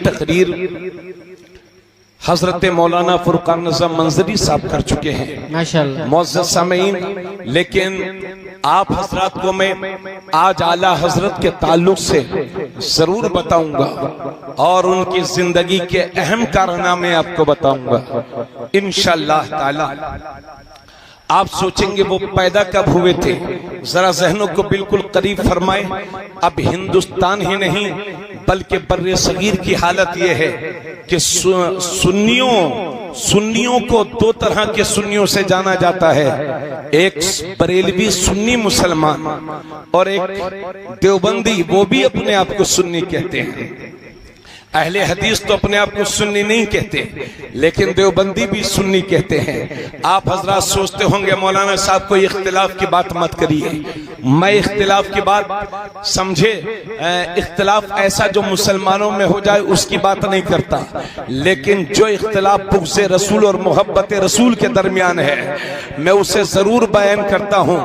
तकरीर हजरत मौलाना फुरकान नज़म मंजरी साहब कर चुके हैं माशाअल्लाह। मुअज़्ज़ज़ सामीन, लेकिन आप हजरात को मैं आज आला हजरत के ताल्लुक से जरूर बताऊंगा और उनकी जिंदगी के अहम कारनामे आपको बताऊंगा इंशाअल्लाह ताला। आप सोचेंगे वो पैदा कब हुए थे, जरा जहनों को बिल्कुल करीब फरमाए। अब हिंदुस्तान ही नहीं बल्कि बर्रे सगीर की हालत ये है कि सुन्नियों को दो तरह के सुन्नियों से जाना जाता है, एक बरेलवी सुन्नी मुसलमान और एक देवबंदी, वो भी अपने आप को सुन्नी कहते हैं। अहले हदीस तो अपने आप को सुन्नी नहीं कहते, लेकिन देवबंदी भी सुन्नी कहते हैं। आप हजरात सोचते होंगे मौलाना साहब को इख्तिलाफ की बात मत करिए। मैं इख्तिलाफ की बात समझे, इख्तिलाफ ऐसा जो मुसलमानों में हो जाए उसकी बात नहीं करता, लेकिन जो इख्तिलाफ बुग़्ज़ रसूल और मोहब्बत रसूल के दरमियान है मैं उसे जरूर बयान करता हूँ।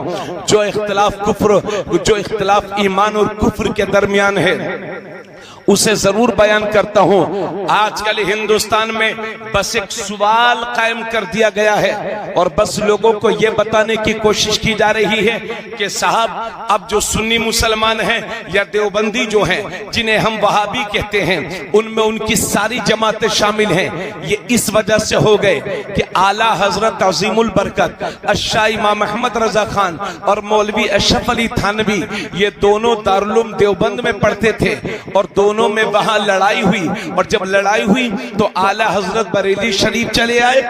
जो इख्तिलाफ ईमान और कुफ्र के दरमियान है उसे जरूर बयान करता हूं। आजकल हिंदुस्तान में बस एक सवाल कायम कर दिया गया है और बस लोगों को यह बताने की कोशिश की जा रही है कि साहब अब जो सुन्नी मुसलमान हैं या देवबंदी जो हैं जिन्हें हम वहाबी कहते हैं, उनमें उनकी सारी जमातें शामिल हैं। ये इस वजह से हो गए कि आला हजरत अजीमुल बरकत अशाह इमाम अहमद रजा खान और मौलवी अशरफ अली थानवी ये दोनों दारुल उलूम देवबंद में पढ़ते थे और दोनों में वहां लड़ाई हुई, और जब लड़ाई हुई तो आला हजरत बरेली शरीफ चले आए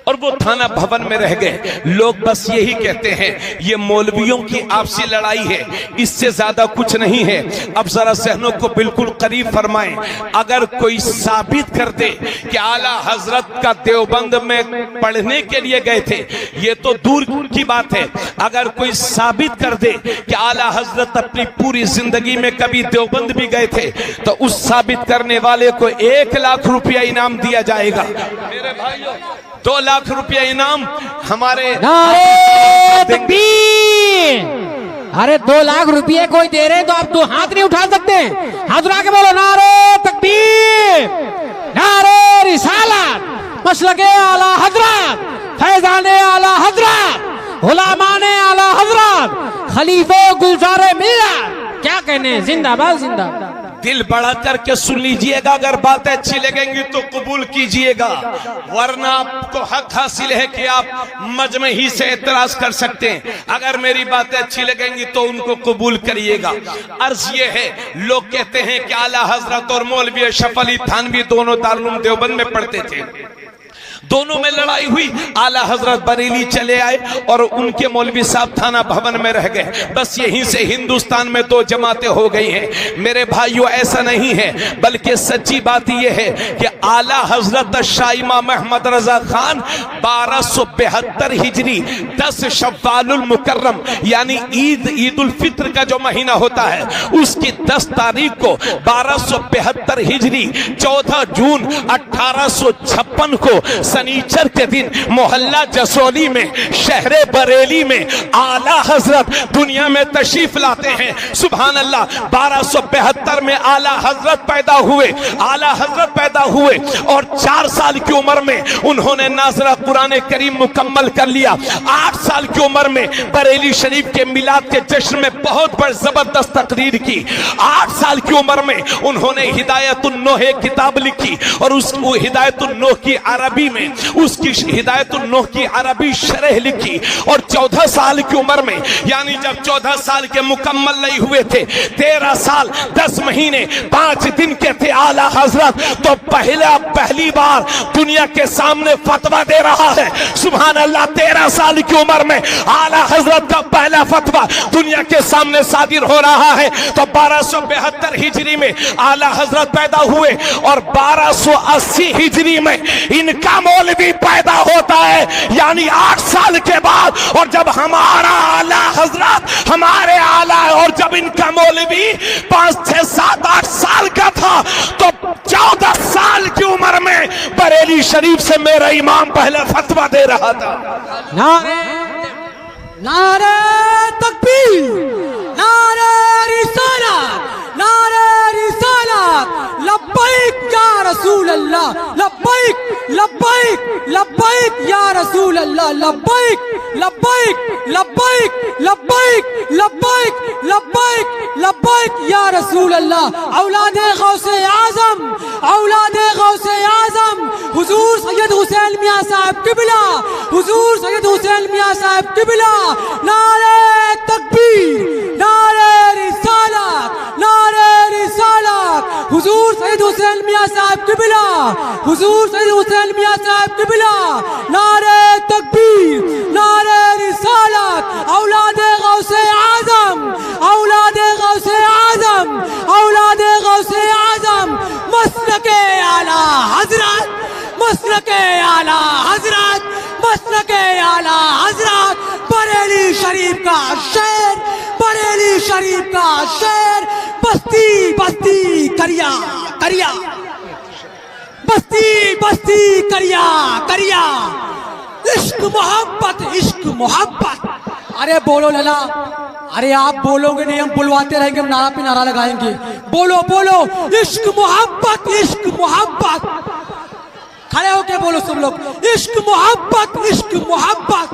और वो थाना भवन में रह गए। लोग बस यही कहते हैं ये मौलवियों की आपसी लड़ाई है, इससे ज्यादा कुछ नहीं है। अब जरा जहनों को बिल्कुल करीब फरमाएं, अगर कोई साबित कर दे कि आला हजरत का देवबंद में पढ़ने के लिए गए थे, ये तो दूर की बात है, अगर कोई साबित कर दे कि आला हजरत अपनी पूरी जिंदगी में कभी देवबंद भी गए थे, तो उस साबित करने वाले को 1 लाख रुपया इनाम दिया जाएगा। मेरे भाइयों 2 लाख रुपया इनाम हमारे नारे तकबीर। अरे 2 लाख रुपये कोई दे रहे तो आप 2 हाथ नहीं उठा सकते? हाथ उठा के बोलो नारे तकबीर, नारे रिसालत, मसलके आला हजरत, फैजाने आला हजरत, उलमाने आला हजरत, खलीफे गुलजारे मिल्लत। क्या कहने, जिंदाबाद जिंदाबाद। दिल बड़ा करके सुन लीजिएगा, अगर बातें अच्छी लगेंगी तो कबूल कीजिएगा, वरना आपको हक हासिल है कि आप मजमे ही से एतराज कर सकते हैं। अगर मेरी बातें अच्छी लगेंगी तो उनको कबूल करिएगा। अर्ज ये है, लोग कहते हैं कि आला हजरत और मौलवी अशरफ अली थानवी दोनों दारुल उलूम देवबंद में पढ़ते थे, दोनों में लड़ाई हुई, आला हजरत बरेली चले आए और उनके मौलवी साहब थाना भवन में रह गए। बस यहीं से हिंदुस्तान में 2 जमातें हो गई हैं। मेरे भाइयों ऐसा नहीं है, बल्कि सच्ची बात यह है कि आला हजरत शाह इमाम अहमद रजा खान 1272 हिजरी 10 शव्वालुल मुकर्रम यानी ईद उल फित्र का जो महीना होता है उसकी 10 तारीख को 1272 हिजरी 14 जून 1856 को सनीचर के दिन मोहल्ला जसोली में शहरे बरेली में आला हजरत दुनिया में तशरीफ लाते हैं। सुभान अल्लाह, 1272 में आला हजरत पैदा हुए। आला हजरत पैदा हुए और 4 साल की उम्र में उन्होंने नाज़रा कुरान करीम मुकम्मल कर लिया। 8 साल की उम्र में बरेली शरीफ के मिलाद के जश्न में बहुत बड़ी जबरदस्त तकरीर की। 8 साल की उम्र में उन्होंने हिदायतुन नूह किताब लिखी और उस हिदायतुन नूह की अरबी में उसकी हिदायतुन नूह की अरबी शरह लिखी। और 14 साल की उम्र में, यानी जब 14 साल के मुकम्मल नहीं हुए थे, 13 साल 10 महीने 5 दिन के थे आला हजरत, तो पहली बार दुनिया के सामने फतवा दे रहा है। सुभान अल्लाह, 13 साल की उम्र में आला हजरत का पहला फतवा दुनिया के सामने सादिर हो रहा है। तो 1272 हिजरी में आला हजरत पैदा हुए और 1280 हिजरी में इनका मौलवी पैदा होता है, यानी 8 साल के बाद। और जब हमारा आला हजरत, हमारे आला, और जब इनका मौलवी 5, 6, 7, 8 साल का था, तो 14 साल की उम्र में बरेली शरीफ से मेरा इमाम पहले फतवा दे रहा था। नारे तकबीर, नारे रिसालत, नारे रिसालत, लब्बैक अल्लाह, लब्बैक लब्बैक लब्बैक या रसूल अल्लाह, लब्बैक लब्बैक लब्बैक लब्बैक लब्बैक लब्बैक लब्बैक या रसूल अल्लाह। औलादे गौसे आजम, औलादे गौसे आजम हुजूर सैयद हुसैन मियां साहब किबला, हुजूर सैयद हुसैन मियां साहब किबला, नारे तकबीर, नारे रिसालत, नारे रिसालत, हुजूर सैयद हुसैन मियां साहब किबला, हुजूर सैयद हुसैन मियां साहब किबला, नारे तकबीर, नारे रिसालत, औलादे गौसे आजम, औलादे गौसे आजम, औलादे गौसे आजम, मसलके आला हजरत, मसलके आला हजरत, मसलके आला हजरत, बरेली शरीफ का शेर, बरेली शरीफ का शेर, बस्ती बस्ती करिया करिया, बस्ती बस्ती करिया करिया, इश्क मोहब्बत, इश्क मोहब्बत। अरे बोलो लला, अरे आप बोलोगे नहीं, हम बुलवाते रहेंगे, हम नारा पे नारा लगाएंगे। बोलो बोलो, इश्क मोहब्बत, इश्क मोहब्बत। खड़े होके बोलो सब लोग, इश्क मोहब्बत, इश्क मोहब्बत।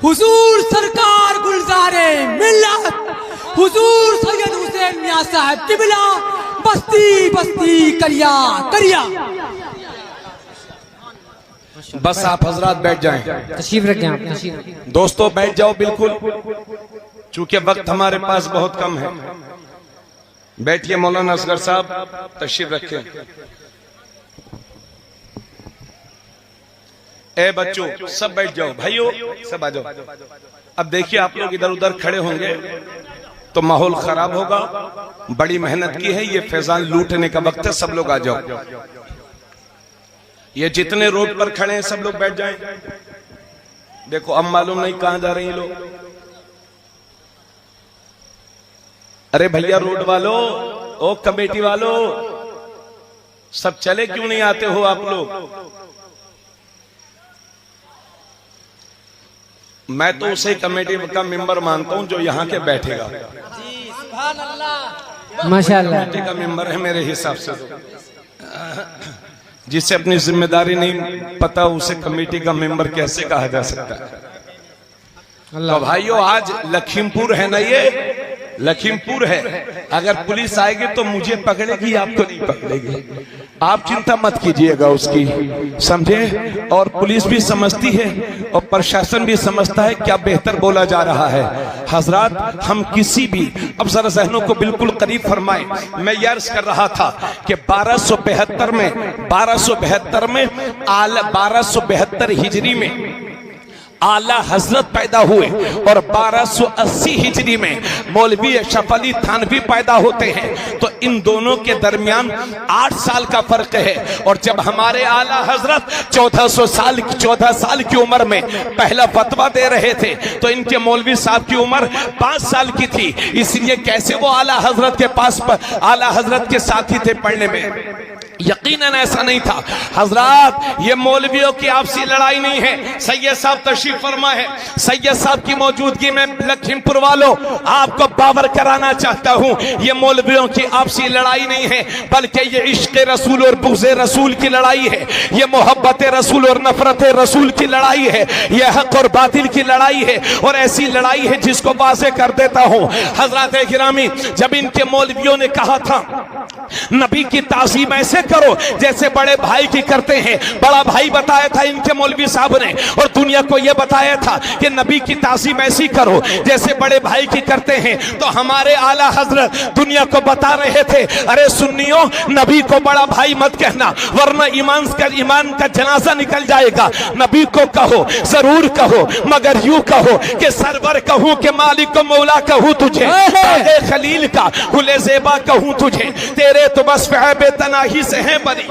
हुजूर सरकार गुलजारे मिल्लत, हुजूर सैयद हुसैन मियां साहब किबला, बस्ती बस्ती करिया करिया। बस आप हजरात बैठ जाएं। तशरीफ रखें आप, तशरीफ रखें। दोस्तों बैठ जाओ बिल्कुल, चूंकि वक्त हमारे पास बहुत कम है। बैठिए मौलाना असगर साहब, तशरीफ रखें। ए बच्चों सब बैठ जाओ, भाइयों सब आ जाओ। अब देखिए आप लोग इधर उधर खड़े होंगे तो माहौल खराब होगा। बड़ी मेहनत की है, ये फैजान लूटने का वक्त है, सब लोग आ जाओ। ये जितने रोड पर खड़े हैं सब लोग बैठ जाएं। देखो अब मालूम नहीं कहां जा रहे हैं लोग। अरे भैया रोड वालों, ओ कमेटी वालों, सब चले क्यों नहीं आते हो आप लोग? मैं तो उसे कमेटी का मेंबर मानता हूं जो यहाँ के बैठेगा। माशाअल्लाह, कमेटी का मेंबर है मेरे हिसाब से। जिसे अपनी जिम्मेदारी नहीं पता उसे कमेटी का मेंबर कैसे कहा जा सकता है? तो भाइयों आज लखीमपुर है ना, ये लखीमपुर है। अगर पुलिस आएगी तो मुझे पकड़ेगी, आपको नहीं पकड़ेगी। आप चिंता मत कीजिएगा उसकी, समझे? और पुलिस भी समझती है और प्रशासन भी समझता है क्या बेहतर बोला जा रहा है। हजरात हम किसी भी, अब जरा जहनों को बिल्कुल करीब फरमाएं। मैं ये अर्ज कर रहा था कि 1272 में 1272 हिजरी में आला हजरत पैदा हुए और 1280 हिजरी में मौलवी अशरफ अली थानवी पैदा होते हैं। तो इन दोनों के दरमियान 8 साल का फर्क है। और जब हमारे आला हजरत 14 साल की उम्र में पहला फतवा दे रहे थे तो इनके मौलवी साहब की उम्र 5 साल की थी। इसलिए कैसे वो आला हजरत के पास, आला हजरत के साथी थे पढ़ने में? यकीनन ऐसा नहीं था। हजरात ये मौलवियों की आपसी लड़ाई नहीं है। सैयद साहब तशरीफ फरमा है, सैयद साहब की मौजूदगी में लखीमपुर वालों आपको बावर कराना चाहता हूं, ये मौलवियों की आपसी लड़ाई नहीं है, बल्कि ये इश्क रसूल और बुग़्ज़ रसूल की लड़ाई है। ये मोहब्बत रसूल और नफरत रसूल की लड़ाई है। ये हक और बातिल की लड़ाई है। और ऐसी लड़ाई है जिसको वाज़ेह कर देता हूं। हजरत गिरामी, जब इनके मौलवियों ने कहा था नबी की ताज़ीम ऐसे करो जैसे बड़े भाई की करते हैं, बड़ा भाई बताया था इनके मौलवी साहब ने, और दुनिया को यह बताया था कि नबी की ताज़ीम ऐसी करो जैसे बड़े भाई की करते हैं। तो हमारे आला हजरत दुनिया को बता रहे थे, अरे सुन्नियों नबी को बड़ा भाई मत कहना वरना ईमान का जनाजा निकल जाएगा। नबी को कहो, जरूर कहो, मगर यूं कहो कि सरवर कहूं कि मालिक को मौला कहूं तुझे, खलील का गुले ज़ेबा कहूं तुझे, तेरे तो बस फ़ैब तनाही से हैं बनी।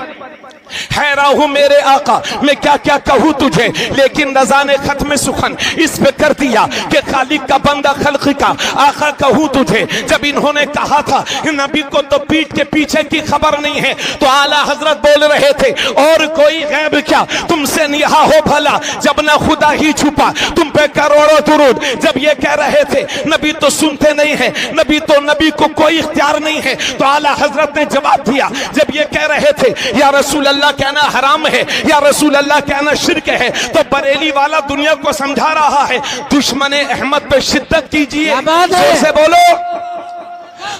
हैरान हूं मेरे आका, मैं क्या क्या कहूं तुझे, लेकिन रजा ने खत्म सुखन इस पे कर दिया कि खालिक का बंदा खल्क का आका कहूं तुझे। जब इन्होंने कहा था नबी को तो पीठ के पीछे की खबर नहीं है, तो आला हजरत बोल रहे थे और कोई गैब क्या तुमसे निहा हो भला, जब ना खुदा ही छुपा तुम पे करोड़ों दुरूद। जब ये कह रहे थे नबी तो सुनते नहीं है, नबी को कोई इख्तियार नहीं है, तो आला हजरत ने जवाब दिया। जब ये कह रहे थे या रसूल अल्लाह कहना हराम है, या रसूल अल्लाह कहना शिर्क है, तो बरेली वाला दुनिया को समझा रहा है दुश्मन अहमद पे शिद्दत कीजिए, जोर से बोलो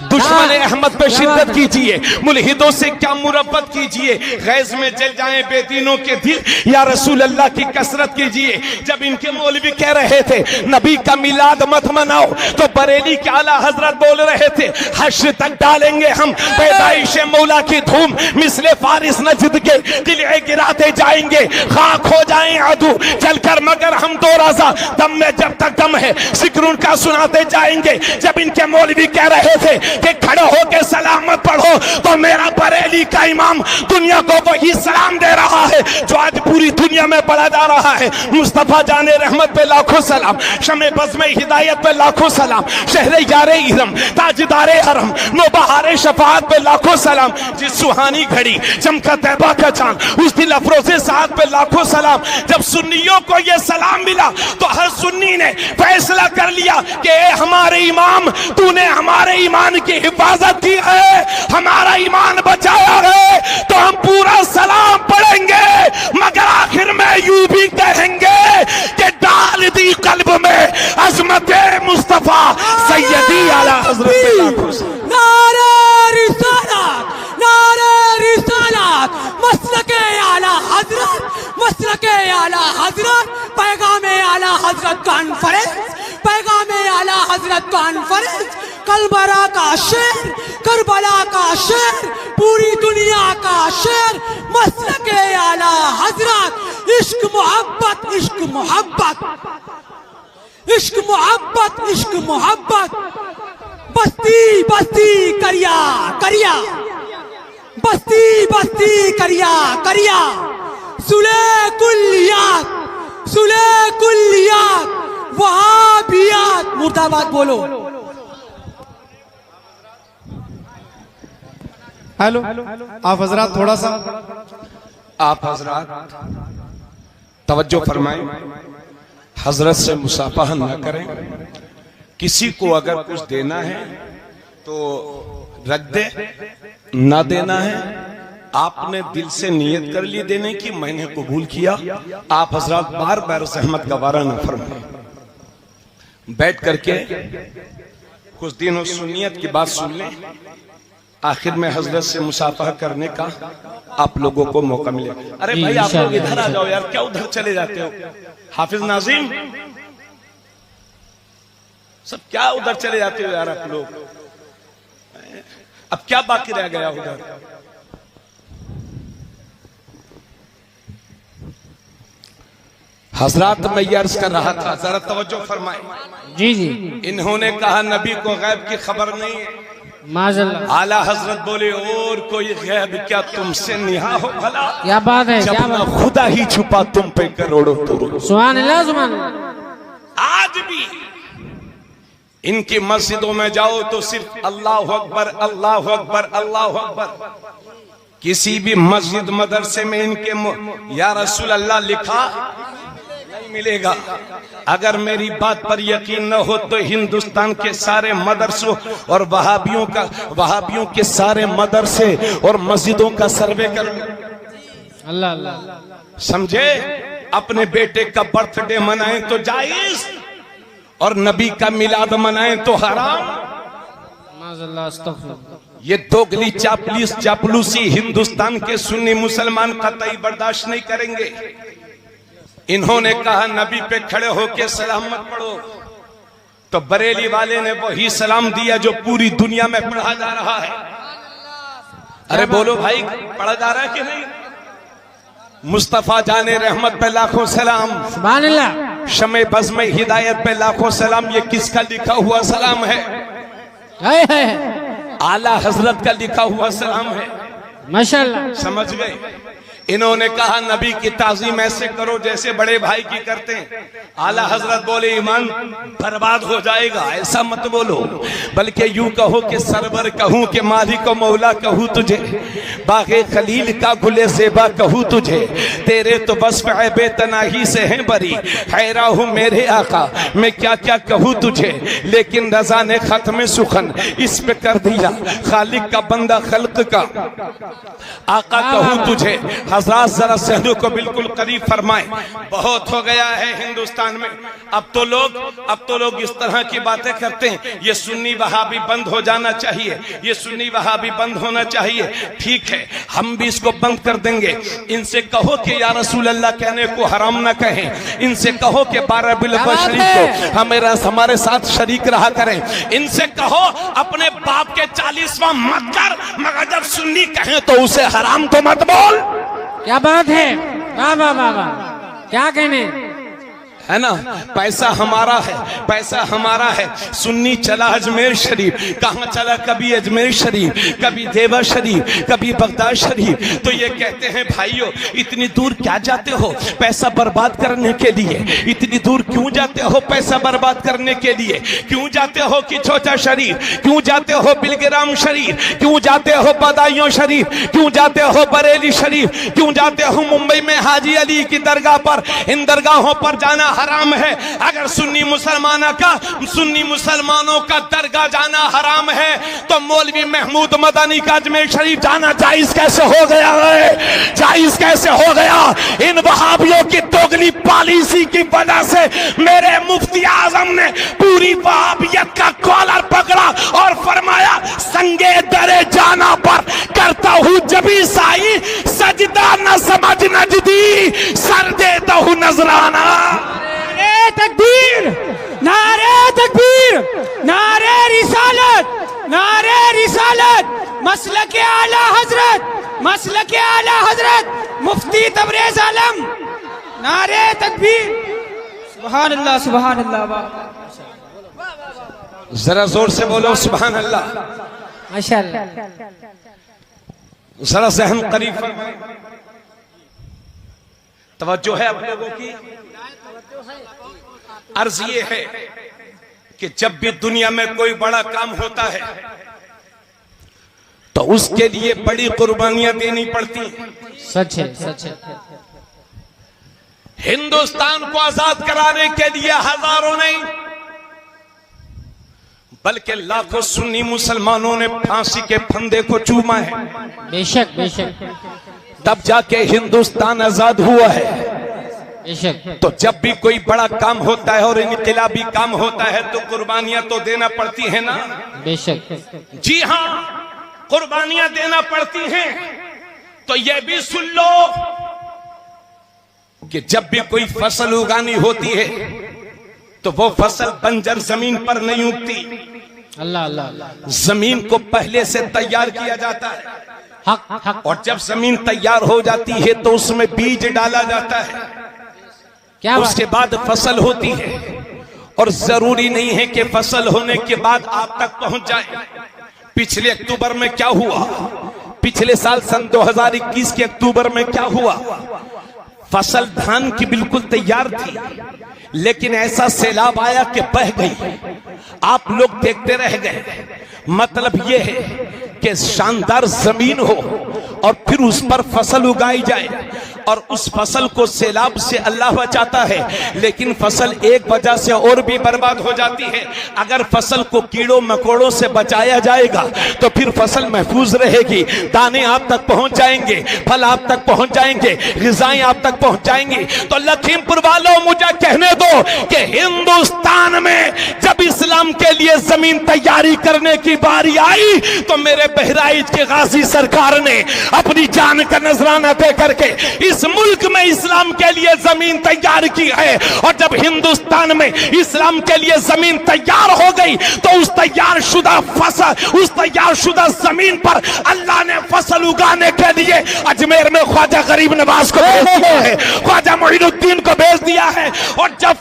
दुश्मन अहमद पे शिद्दत कीजिए, मुल्हिदों से क्या मुरब्बत कीजिए, गैज में जल जाए बेदीनों के दिल, या रसूल अल्लाह की कसरत कीजिए। जब इनके मौलवी कह रहे थे नबी का मिलाद मत मनाओ, तो बरेली के आला हजरत बोल रहे थे हश्र तक डालेंगे हम पैदाइश मौला की धूम, मिसले फारिस नजद के किले गिराते जाएंगे, खाक हो जाए अदू चलकर, मगर हम दो राजा दम में जब तक दम है जिक्र उनका सुनाते जाएंगे। जब इनके मौलवी कह रहे थे कि खड़े होके सलामत पढ़ो, तो मेरा बरेली का इमाम दुनिया को वही सलाम दे रहा है जो आज पूरी दुनिया में पढ़ा जा रहा है। मुस्तफा जाने रहमत पे लाखों सलाम, शमे बज़्म हिदायत पे लाखों सलाम, शहरे यारे इरम ताजदारे हरम, नौबहारे शफाअत पे लाखों सलाम, जिस सुहानी घड़ी चमका तैबा का चांद उस दिल अफरोज़े साथ पे लाखों सलाम। जब सुन्नियों को यह सलाम मिला तो हर सुन्नी ने फैसला कर लिया कि हमारे इमाम तूने हमारे ईमान की हिफाजत की है, हमारा ईमान बचाया है, तो हम पूरा सलाम पढ़ेंगे, मगर आखिर में यूं भी कहेंगे कि डाल दी कल्ब में अज़मत मुस्तफा सैयदी आला हज़रत। नारे रिसालत, नारे रिसालत, मसलके आला हजरत, मसलके आला हजरत, पैगामे आला हजरत कॉन्फ्रेंस, पैगामे आला हजरत कॉन्फ्रेंस, कलबरा का शेर, करबला का शेर, पूरी दुनिया का शेर, मसलके आला हजरत, इश्क मोहब्बत, इश्क मोहब्बत, इश्क मोहब्बत, इश्क मोहब्बत, बस्ती बस्ती करिया करिया, बस्ती बस्ती करिया करिया, सुले कुल्लियात, सुले कुल्लियात, वहाबियात, मुर्दाबाद बोलो। हेलो आप हजरात थोड़ा सा आप हजरात तवज्जो फरमाएं, हजरत से मुसाफा न करें, किसी को अगर कुछ देना है तो रख दे, ना देना है आपने दिल से नियत कर ली देने की, मैंने कबूल किया। आप हजरात बार बार सहमत गवारा न फरमाएं, बैठ करके कुछ दिनों सुन्नियत की बात सुन लें, आखिर में हजरत से मुसाफा करने का आप लोगों को मौका मिले। अरे भाई आप लोग इधर आ जाओ यार, क्या उधर चले जाते हो? हाफिज नाज़िम सब क्या उधर चले जाते हो यार आप लोग? अब क्या बाकी रह गया उधर? हजरत मैं ये अर्ज कर रहा था, जरा तवज्जो फरमाए। जी जी, इन्होंने कहा नबी को गैब की खबर नहीं है, माज़अल्लाह। आला हजरत बोले और कोई गैब क्या तुमसे निहा हो भला, क्या बात है, जब क्या ना बात, खुदा ही छुपा तुम पे करोड़ों दुरूद। सुभान अल्लाह, सुभान अल्लाह। आज भी इनकी मस्जिदों में जाओ तो सिर्फ अल्लाह अकबर अल्लाह अकबर अल्लाह अकबर। किसी भी मस्जिद मदरसे में इनके या रसूल अल्लाह लिखा नहीं मिलेगा। अगर मेरी बात पर यकीन न हो तो हिंदुस्तान के सारे मदरसों और वहाबियों के सारे मदरसे और मस्जिदों का सर्वे कर, अल्लाह अल्लाह, समझे? अपने बेटे का बर्थडे मनाएं तो जायज, और नबी का मिलाद मनाएं तो हराम। माज़अल्लाह, अस्तग़फिरुल्लाह। ये दोगली चापलूसी हिंदुस्तान के सुन्नी मुसलमान कतई बर्दाश्त नहीं करेंगे। इन्होंने कहा नबी पे खड़े होके सलाम मत पढ़ो, तो बरेली वाले ने वही सलाम दिया जो पूरी दुनिया में पढ़ा जा रहा है। अरे बोलो भाई, पढ़ा जा रहा है कि नहीं? मुस्तफा जाने रहमत पे लाखों सलाम, सुभान अल्लाह। शमे बज़्म हिदायत पे लाखों सलाम। ये किसका लिखा हुआ सलाम है? है आला हजरत का लिखा हुआ सलाम है। माशाअल्लाह। समझ गए? इन्होंने कहा नबी की ताजीम ऐसे करो जैसे बड़े भाई की करते हैं। आला हजरत बोले ईमान बर्बाद हो जाएगा, ऐसा मत बोलो, बल्कि यूं कहो कि सरवर कहूं कि मालिक व मौला कहूं तुझे, बागे खलील का गुले ज़ेबा कहूं तुझे, तेरे तो बस बेतनाही से हैं बरी, हैरा हूं मेरे आका मैं क्या क्या कहूं तुझे, लेकिन रजा ने खत्म सुखन इस पे कर दिया, खालिक का बंदा खल्क का आका कहूं तुझे। हजरात जरा सहनों को बिल्कुल करीब फरमाएं, बहुत हो गया है हिंदुस्तान में। अब तो लोग इस तरह की बातें करते हैं, ये सुन्नी वहाबी बंद हो जाना चाहिए, ये सुन्नी वहाबी बंद होना चाहिए। ठीक है, हम भी इसको बंद कर देंगे। इनसे कहो कि या रसूल अल्लाह कहने को हराम ना कहें, इनसे कहो कि 12 बिलवल शरीफ को हमारे साथ शरीक रहा करें, इनसे कहो अपने बाप के 40वां मत कर, मगर जब सुन्नी कहें तो उसे हराम तो मत बोल। क्या बात है, वाह वाह वाह वाह, क्या कहने, है ना, पैसा हमारा है, पैसा हमारा है। सुन्नी चला अजमेर शरीफ, कहाँ चला, कभी अजमेर शरीफ, कभी देवा शरीफ, कभी बगदाद शरीफ। तो ये कहते हैं भाइयों इतनी दूर क्या जाते हो पैसा बर्बाद करने के लिए, इतनी दूर क्यों जाते हो पैसा बर्बाद करने के लिए, क्यों जाते हो कि छोटा शरीफ, क्यों जाते हो बिलग्राम शरीफ, क्यों जाते हो बदायूं शरीफ, क्यों जाते हो बरेली शरीफ, क्यों जाते हो मुंबई में हाजी अली की दरगाह पर। इन दरगाहों पर जाना हराम है। अगर सुन्नी मुसलमानों का दरगाह जाना हराम है तो मौलवी महमूद मदनी का अजमेर शरीफ जाना जायज कैसे हो गया है, जायज कैसे हो गया। इन वहाबियों की दोगली पॉलिसी की वजह से मेरे मुफ्ती आजम ने पूरी वहाबियत का कॉलर पकड़ा और फरमाया संगे दरे जाना पर करता हूं जबी साई, सजदा न समझ नजदी, सर देता हूं नजराना। नारे तकबीर, नारे तकबीर, नारे रिसालत, नारे रिसालत, मसलक आला हजरत, मसलक आला हजरत मुफ्ती तबरेज आलम, नारे तकबीर, सुभान अल्लाह, सुभान अल्लाह। जरा जोर से बोलो सुभान अल्लाह, माशाअल्लाह। जरा जहन करीब फरमाएं, तवज्जो है आप लोगों की। अर्ज ये है कि जब भी दुनिया में कोई बड़ा काम होता है तो उसके लिए बड़ी कुर्बानियां देनी पड़ती हैं। सच है, सच है। हिंदुस्तान को आजाद कराने के लिए हजारों नहीं बल्कि लाखों सुन्नी मुसलमानों ने फांसी के फंदे को चूमा है। बेशक बेशक, तब जाके हिंदुस्तान आजाद हुआ है। तो जब भी कोई बड़ा काम होता है और इनकलाबी काम होता है तो कुर्बानियां तो देना पड़ती है ना। बेशक, जी हाँ, कुर्बानियां देना पड़ती हैं। तो यह भी सुन लो कि जब भी कोई फसल उगानी होती है तो वो फसल बंजर जमीन पर नहीं उगती। अल्लाह अल्लाह। जमीन को पहले से तैयार किया जाता है, हक हक। और जब जमीन तैयार हो जाती है तो उसमें बीज डाला जाता है, क्या उसके बाद फसल होती है। और जरूरी नहीं है कि फसल होने के बाद आप तक पहुंच जाए। पिछले अक्टूबर में क्या हुआ, पिछले साल सन 2021 के अक्टूबर में क्या हुआ, फसल धान की बिल्कुल तैयार थी लेकिन ऐसा सैलाब आया कि बह गई, आप लोग देखते रह गए। मतलब यह है कि शानदार जमीन हो और फिर उस पर फसल उगाई जाए और उस फसल को सैलाब से अल्लाह बचाता है, लेकिन फसल एक वजह से और भी बर्बाद हो जाती है। अगर फसल को कीड़ों मकोड़ों से बचाया जाएगा तो फिर फसल महफूज रहेगी, दाने आप तक पहुंच जाएंगे, फल आप तक पहुंच जाएंगे, ग़िज़ाएं आप तक पहुंच जाएंगी। तो लखीमपुर वालों मुझे कहने दो कि हिंदुस्तान में जब इस्लाम के लिए जमीन तैयारी करने की बारी आई तो मेरे बहराइच के गाजी सरकार ने अपनी जान का नजराना दे करके इस मुल्क में इस्लाम के लिए जमीन तैयार की है। और जब हिंदुस्तान में इस्लाम के लिए जमीन तैयार हो गई तो उस तैयार शुदा फसल, उस तैयार शुदा जमीन पर अल्लाह ने फसल उगाने के लिए अजमेर में ख्वाजा गरीब नवाज को भेज दिया है, ख्वाजा मोइनुद्दीन को भेज दिया है। और जब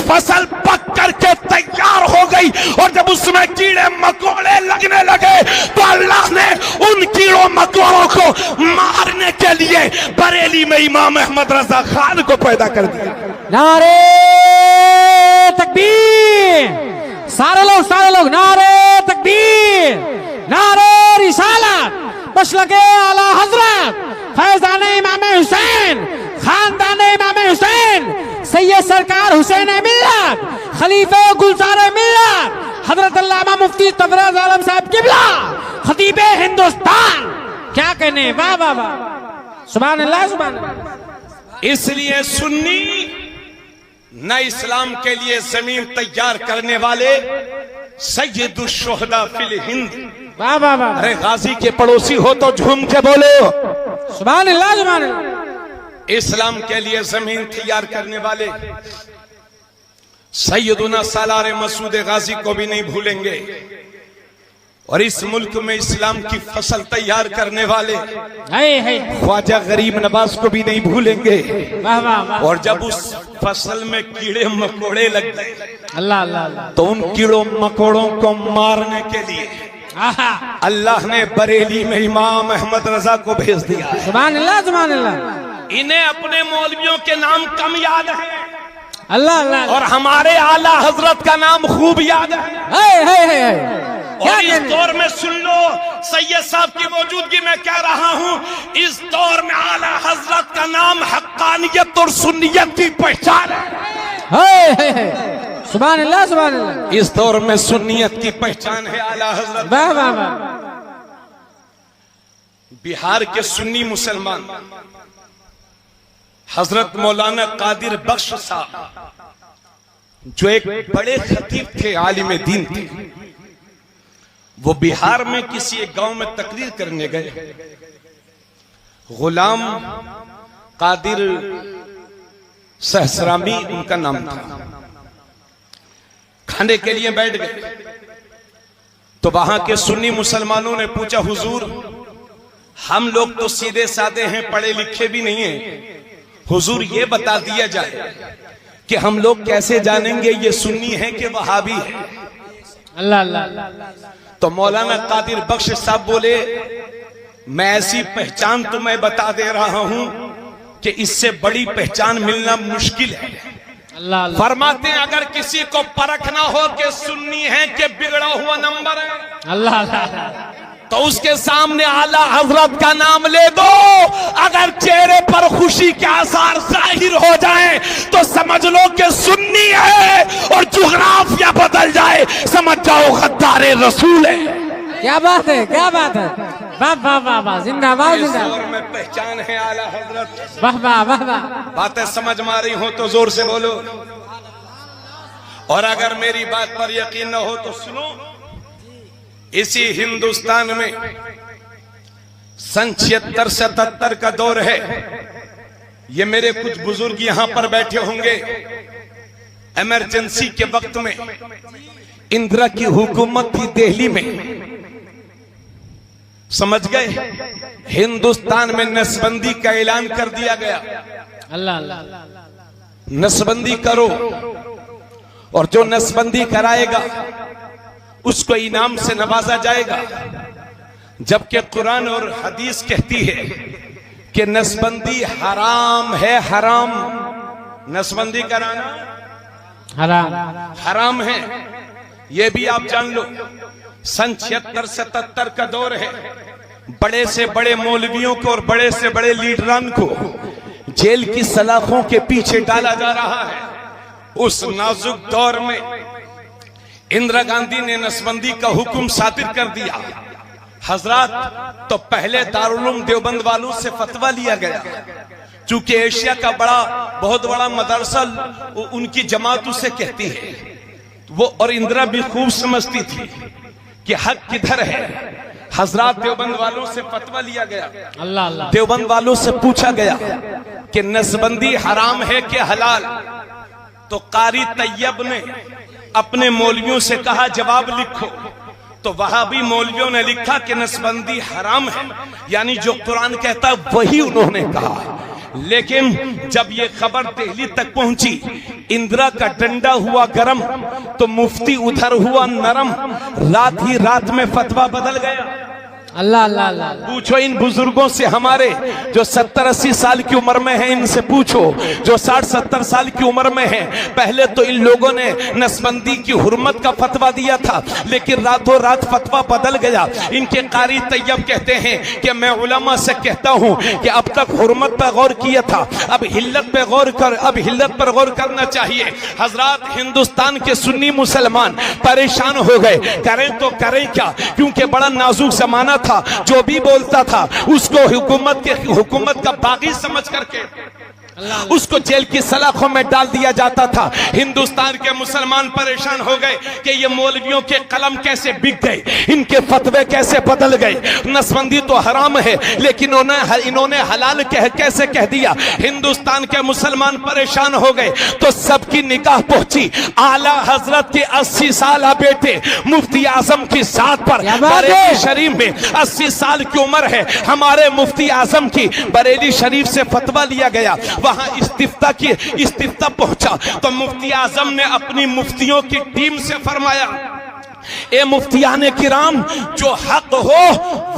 फसल पक करके तैयार हो गई और जब उसमें कीड़े मकोड़े लगने लगे तो अल्लाह ने उन कीड़ों मकोड़ों को मारने के इमाम अहमद रजा खान को पैदा कर दिया। नारे तकबीर, सारे लोग नारे तकबीर, नारे रिसालत, मसलके आला हजरत फैजान इमाम हुसैन, खानदान इमाम हुसैन, सैयद सरकार हुसैन मिल्लत, खलीफे गुलजार मिल्लत, हजरत अल्लामा मुफ्ती तबरेज आलम साहब किबला, खतीबे हिंदुस्तान। क्या कहने, वाह वाह वाह, सुभान अल्लाह सुभान अल्लाह। इसलिए सुन्नी न इस्लाम के लिए जमीन तैयार करने वाले सैयदुश शुहदा फिल हिंद। वाह वाह वाह, अरे गाजी के पड़ोसी हो तो झूम के बोलो सुभान अल्लाह सुभान अल्लाह। इस्लाम के लिए जमीन तैयार करने वाले सैयदुना सालार मसूद गाजी को भी नहीं भूलेंगे, और इस मुल्क में इस्लाम की फसल तैयार करने वाले ख्वाजा गरीब नवाज को भी नहीं भूलेंगे। वाह वाह वाह। और जब उस फसल में कीड़े मकोड़े लग गए अल्लाह अल्लाह अल्लाह, तो उन कीड़ों मकोड़ों को मारने के लिए अल्लाह ने बरेली में इमाम अहमद रजा को भेज दिया। सुभान अल्लाह सुभान अल्लाह। इन्हें अपने मौलवियों के नाम कम याद है, अल्लाह अल्लाह, और हमारे आला हजरत का नाम खूब याद है। और इस दौर में सुन लो, सैयद साहब की मौजूदगी में कह रहा हूं, इस दौर में आला हजरत का नाम हक्कानियत और सुन्नियत की पहचान है। सुभान अल्लाह सुभान अल्लाह। इस दौर में सुन्नियत की पहचान है आला हजरत। वाह वाह वाह। बिहार के सुन्नी मुसलमान हजरत मौलाना कादिर बख्श साहब, जो एक बड़े खतीब थे, आलिम दीन थे, वो बिहार में किसी एक गांव में तकरीर करने गए। गुलाम कादिर सहसरामी उनका नाम था। खाने के लिए बैठ गए तो वहां के सुन्नी मुसलमानों ने पूछा, हुजूर हम लोग तो सीधे साधे हैं, पढ़े लिखे भी नहीं हैं, हुजूर ये बता दिया जाए कि हम लोग कैसे जानेंगे ये सुन्नी है कि वहाबी है। अल्लाह अल्लाह। तो मौलाना कादिर बख्श साहब बोले, मैं ऐसी पहचान तो मैं बता दे रहा हूं कि इससे बड़ी पहचान मिलना मुश्किल है। अल्लाह अल्लाह। फरमाते हैं, अगर किसी को परखना हो कि सुन्नी है कि बिगड़ा हुआ नंबर है, अल्लाह अल्लाह, तो उसके सामने आला हजरत का नाम ले दो। अगर चेहरे पर खुशी के आसार जाहिर हो जाएं तो समझ लो कि सुन्नी है, और जुगराफिया बदल जाए समझ जाओ गद्दारे रसूल है। क्या बात है, क्या बात है, वाह वाह वाह वाह, जिंदाबाद इस जिंदाबाद, दौर में पहचान है आला हजरत। वाह वाह वाह वाह। बातें समझ में आ रही हो तो जोर से बोलो, और अगर मेरी बात पर यकीन न हो तो सुनो। इसी हिंदुस्तान में सन 76-77 का दौर है। ये मेरे कुछ बुजुर्ग यहां पर बैठे होंगे। इमरजेंसी के वक्त में इंदिरा की हुकूमत थी दिल्ली में, समझ गए, हिंदुस्तान में नसबंदी का ऐलान कर दिया गया। अल्लाह अल्लाह, नसबंदी करो, और जो नसबंदी कराएगा उसको इनाम से नवाजा जाएगा। जबकि कुरान और हदीस कहती है कि नसबंदी हराम है, हराम, नसबंदी कराना हराम हराम है, ये भी आप जान लो। सन 76-77 का दौर है। बड़े से बड़े मौलवियों को और बड़े से बड़े लीडरान को जेल की सलाखों के पीछे डाला जा रहा है। उस नाजुक दौर में इंदिरा गांधी ने नसबंदी का हुक्म सादिर कर दिया। हजरात, तो पहले दारुल देवबंद वालों से फतवा लिया गया, चूंकि एशिया का बहुत बड़ा मदरसा उनकी जमात उसे कहती है वो, और इंदिरा भी खूब समझती थी कि हक किधर है। हजरात, देवबंद वालों से फतवा लिया गया। अल्लाह अल्लाह। देवबंद वालों से पूछा गया कि नसबंदी हराम है कि हलाल। तो कारी तैयब ने अपने मौलवियों से कहा, जवाब लिखो। तो वहाबी मौलवियों ने लिखा कि नसबंदी हराम है, यानी जो कुरान कहता है वही उन्होंने कहा। लेकिन जब ये खबर दिल्ली तक पहुंची, इंदिरा का डंडा हुआ गरम तो मुफ्ती उधर हुआ नरम। रात ही रात में फतवा बदल गया। अल्लाह अल्लाह अल्लाह। पूछो इन बुजुर्गों से, हमारे जो 70-80 साल की उम्र में हैं, इनसे पूछो जो 60-70 साल की उम्र में हैं। पहले तो इन लोगों ने नसबंदी की हुर्मत का फतवा दिया था, लेकिन रातों रात फतवा बदल गया। इनके कारी तैयब कहते हैं कि मैं उलमा से कहता हूं कि अब तक हुर्मत पर गौर किया था, अब हिल्लत पे गौर कर, अब हिल्लत पर गौर करना चाहिए। हजरात, हिंदुस्तान के सुन्नी मुसलमान परेशान हो गए, करें तो करें क्या, क्योंकि बड़ा नाजुक जमाना था। जो भी बोलता था उसको हुकूमत का बागी समझ करके उसको जेल की सलाखों में डाल दिया जाता था। हिंदुस्तान के मुसलमान परेशान हो गए कि ये मौलवियों के कलम कैसे बिक गए, इनके फतवे कैसे बदल गए। नसबंदी तो हराम है, लेकिन इन्होंने हलाल कैसे कह दिया। हिंदुस्तान के मुसलमान परेशान हो गए तो सबकी निगाह पहुंची आला हजरत के 80 साल बेटे मुफ्ती आजम की जात पर। बरेली शरीफ में 80 साल की उम्र है हमारे मुफ्ती आजम की, बरेली शरीफ से फतवा लिया गया। वहां इस्तिफ्ता पहुंचा तो मुफ्ती आजम ने अपनी मुफ्तियों की टीम से फरमाया, ए मुफ्तियाने किराम, जो हक हो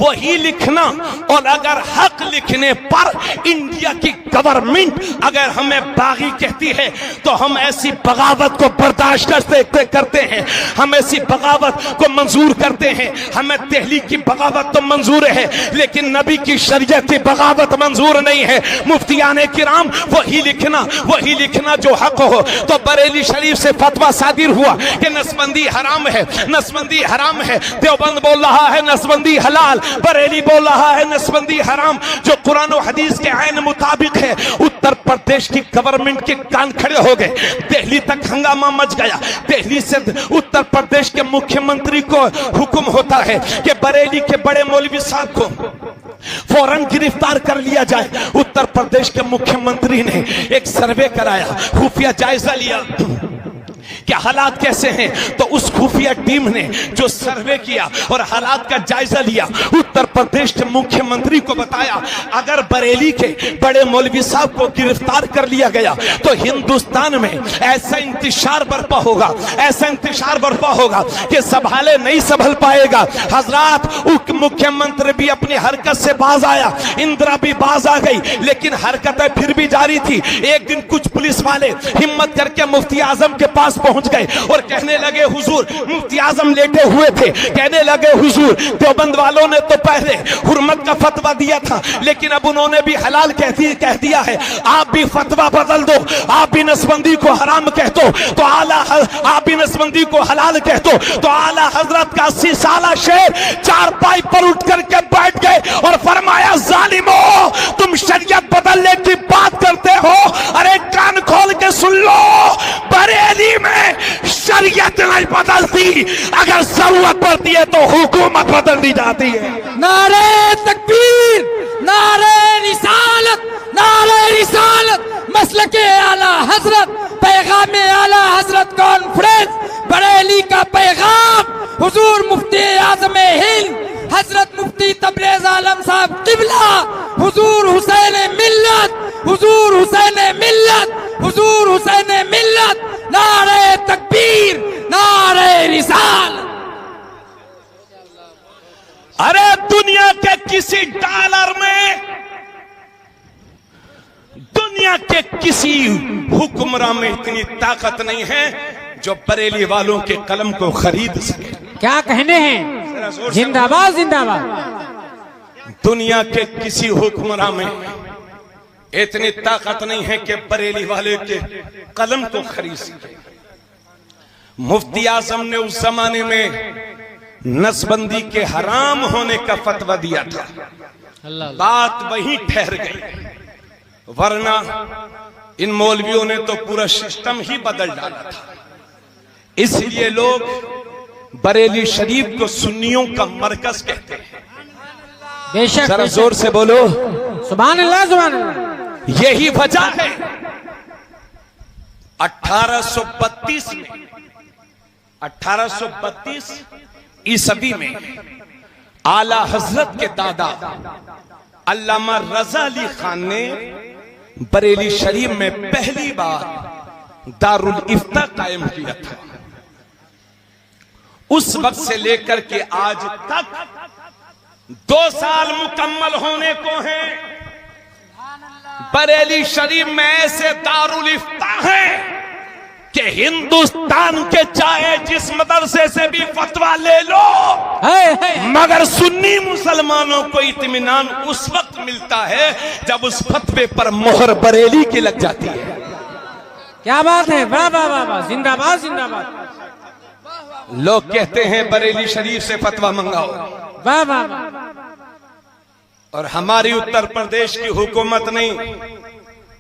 वही लिखना, और अगर हक लिखने पर इंडिया की गवर्नमेंट अगर हमें बागी कहती है तो हम ऐसी बगावत को बर्दाश्त करते हैं, हम ऐसी बगावत को मंजूर करते हैं। हमें दिल्ली की बगावत तो मंजूर है, लेकिन नबी की शरीयत की बगावत मंजूर नहीं है। मुफ्तियाने किराम, वही लिखना जो हक हो। तो बरेली शरीफ से फतवा सादिर हुआ कि नसबंदी हराम है, नसबंदी हराम है। देवबंद बोल रहा है नसबंदी हलाल, बरेली बोल रहा है नसबंदी हराम, जो कुरान और हदीस के ऐन मुताबिक है। उत्तर प्रदेश की गवर्नमेंट के कान खड़े हो गए, दिल्ली तक हंगामा मच गया। दिल्ली से उत्तर प्रदेश के मुख्यमंत्री को हुक्म होता है कि बरेली के बड़े मौलवी साहब को फौरन गिरफ्तार कर लिया जाए। उत्तर प्रदेश के मुख्यमंत्री ने एक सर्वे कराया, खुफिया जायजा लिया कि हालात कैसे हैं। तो उस खुफिया टीम ने जो सर्वे किया और हालात का जायजा लिया, उत्तर प्रदेश के मुख्यमंत्री को बताया, अगर बरेली के बड़े मौलवी साहब को गिरफ्तार कर लिया गया तो हिंदुस्तान में ऐसा इंतशार बर्पा होगा कि संभाले नहीं संभल पाएगा। हजरात, मुख्यमंत्री भी अपनी हरकत से बाज आया, इंदिरा भी बाज आ गई, लेकिन हरकतें फिर भी जारी थी। एक दिन कुछ पुलिस वाले हिम्मत करके मुफ्ती आजम के पास पहुंच गए और कहने लगे, हुजूर, मुफ्ती आजम लेटे हुए थे, कहने लगे, हुजूर, देवबंद वालों ने तो पहले हुर्मत का फतवा दिया था, लेकिन अब उन्होंने भी हलाल कह दिया है, आप भी फतवा बदल दो, आप भी नसबंदी को हराम कह दो, तो आप भी नसबंदी को हलाल कह दो। तो आला हजरत का 80 साला शेर चारपाई पर उठ करके बैठ गए और फरमाया, जालिमो, तुम शरीयत बदलने की बात करते हो, अरे कान खोल के सुन लो, बरेली में शरीयत नहीं बदलती, अगर जरूरत पड़ती है तो हुकूमत बदल दी जाती है। नारे तकबीर, नारे रिसालत, नारे रिसालत, मसलके आला हजरत, पैगाम आला हजरत कॉन्फ्रेंस बरेली का पैगाम हुजूर मुफ्ती आज़म हिंद हजरत मुफ्ती तबरेज आलम साहब किबला, हुजूर हुसैन मिल्लत, हुजूर हुसैन मिल्लत, हुजूर हुसैन मिल्लत, नारे तकबीर, नारे रिसालत। अरे दुनिया के किसी डॉलर में, दुनिया के किसी हुक्मरान में इतनी ताकत नहीं है जो बरेली वालों के कलम को खरीद सके। क्या कहने हैं, जिंदाबाद जिंदाबाद। दुनिया के किसी हुक्मरान में इतनी ताकत नहीं है कि बरेली वाले के कलम को खरीद सके। मुफ्ती आजम ने उस जमाने में नसबंदी के हराम होने का फतवा दिया था, बात वहीं ठहर गई, वरना इन मौलवियों ने तो पूरा सिस्टम ही बदल डाला था। इसलिए लोग बरेली शरीफ को सुन्नियों का मरकज कहते हैं। बेशक, जरा जोर से बोलो, सुभान अल्लाह, सुभान अल्लाह। यही वजह है 1832 ईसवी में आला हजरत के दादा अल्लामा रजा अली खान ने बरेली शरीफ में पहली बार दारुल इफ्ता कायम किया था। उस वक्त से लेकर के आज तक 2 साल मुकम्मल होने को हैं। बरेली शरीफ में ऐसे दारुल इफ्ता है कि हिंदुस्तान के चाहे जिस मदरसे से भी फतवा ले लो, मगर सुन्नी मुसलमानों को इत्मीनान उस वक्त मिलता है जब उस फतवे पर मोहर बरेली की लग जाती है। क्या बात है, वाह वाह वाह वाह, जिंदाबाद जिंदाबाद। लोग कहते हैं बरेली शरीफ से फतवा मंगाओ, वाह वाह वाह। और हमारी उत्तर प्रदेश की हुकूमत नहीं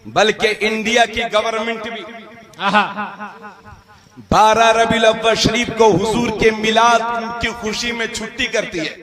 बल्कि इंडिया की गवर्नमेंट भी 12 रबीउल अव्वल शरीफ को हुजूर के मिलाद की खुशी में छुट्टी करती है।